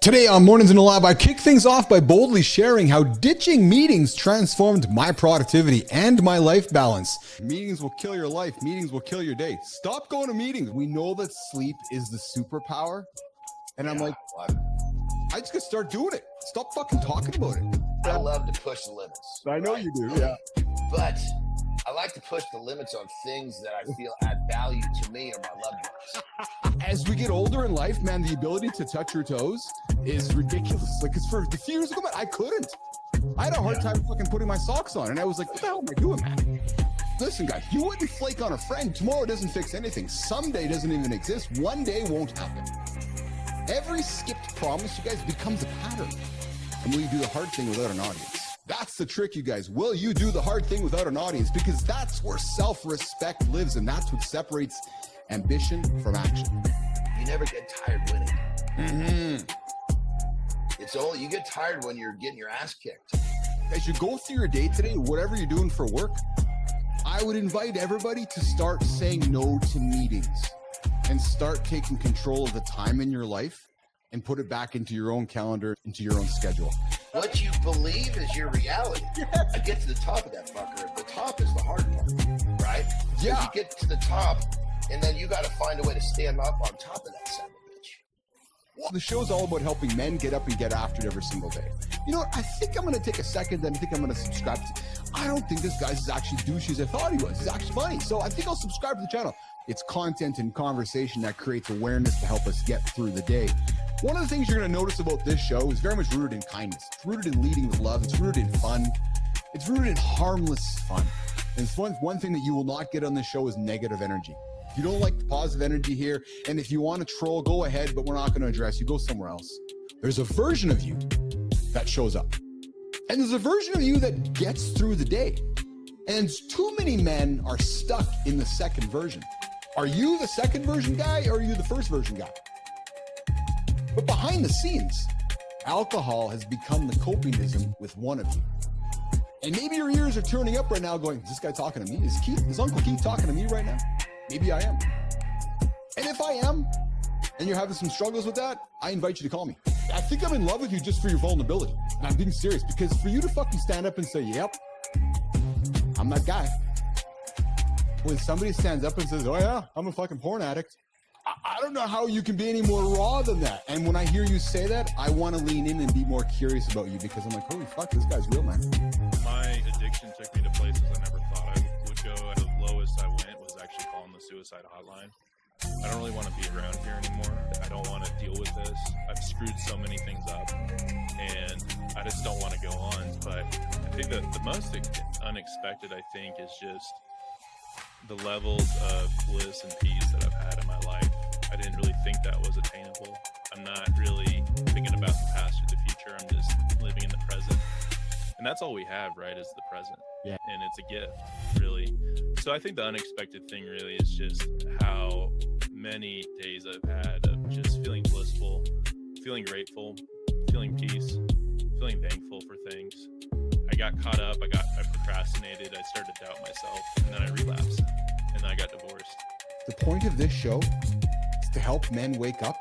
Today on Mornings in the Lab, I kick things off by boldly sharing how ditching meetings transformed my productivity and my life balance. Meetings will kill your life. Meetings will kill your day. Stop going to meetings. We know that sleep is the superpower. And I'm like, I just gotta start doing it. Stop fucking talking about it. I love to push the limits. I know you do, yeah. But I like to push the limits on things that I feel add value to me or my loved ones. As we get older in life, man, the ability to touch your toes is ridiculous. Like, because for a few years ago, man, I couldn't. I had a hard time fucking putting my socks on, and I was like, what the hell am I doing, man? Listen, guys, you wouldn't flake on a friend. Tomorrow doesn't fix anything. Someday doesn't even exist. One day won't happen. Every skipped promise, you guys, becomes a pattern. And will you do the hard thing without an audience? That's the trick, you guys. Will you do the hard thing without an audience? Because that's where self-respect lives, and that's what separates ambition from action. You never get tired winning. Mm-hmm. It's only you get tired when you're getting your ass kicked. As you go through your day today, whatever you're doing for work, I would invite everybody to start saying no to meetings and start taking control of the time in your life and put it back into your own calendar, into your own schedule. What you believe is your reality. Yes. I get to the top of that fucker. The top is the hard part, right? Yeah. You get to the top, and then you got to find a way to stand up on top of that son of a bitch. Well, the show's all about helping men get up and get after it every single day. You know what? I think I'm going to take a second and I think I'm going to subscribe to. I don't think this guy's as actually douchey as I thought he was. He's actually funny. So I think I'll subscribe to the channel. It's content and conversation that creates awareness to help us get through the day. One of the things you're going to notice about this show is very much rooted in kindness. It's rooted in leading with love. It's rooted in fun. It's rooted in harmless fun. And it's one thing that you will not get on this show is negative energy. If you don't like the positive energy here, and if you want to troll, go ahead, but we're not going to address you. Go somewhere else. There's a version of you that shows up. And there's a version of you that gets through the day. And too many men are stuck in the second version. Are you the second version guy or are you the first version guy? But behind the scenes, alcohol has become the copingism with one of you. And maybe your ears are turning up right now going, is this guy talking to me? Is Uncle Keith talking to me right now? Maybe I am. And if I am, and you're having some struggles with that, I invite you to call me. I think I'm in love with you just for your vulnerability. And I'm being serious, because for you to fucking stand up and say, yep, I'm that guy. When somebody stands up and says, oh yeah, I'm a fucking porn addict, I don't know how you can be any more raw than that. And when I hear you say that, I want to lean in and be more curious about you, because I'm like, holy fuck, this guy's real, man. My addiction took me to places I never thought I would go. The lowest I went was actually calling the suicide hotline. I don't really want to be around here anymore. I don't want to deal with this. I've screwed so many things up, and I just don't want to go on. But I think that the most unexpected, I think, is just the levels of bliss and peace that I've had in my life. I didn't really think that was attainable. I'm not really thinking about the past or the future. I'm just living in the present. And that's all we have, right, is the present. Yeah. And it's a gift, really. So I think the unexpected thing really is just how many days I've had of just feeling blissful, feeling grateful, feeling peace, feeling thankful for things. I got caught up, I procrastinated, I started to doubt myself, and then I relapsed, and then I got divorced. The point of this show is to help men wake up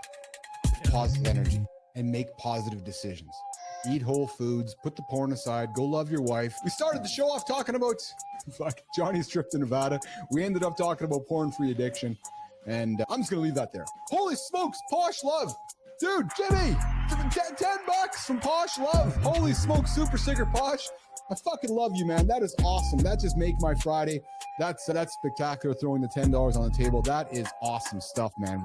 with positive energy and make positive decisions. Eat whole foods, put the porn aside, go love your wife. We started the show off talking about Johnny's trip to Nevada. We ended up talking about porn-free addiction, and I'm just going to leave that there. Holy smokes, Posh Love. Dude, Jimmy, $10 from Posh Love. Holy smokes, super sticker Posh. I fucking love you, man. That is awesome. That just made my Friday. That's spectacular, throwing the $10 on the table. That is awesome stuff, man.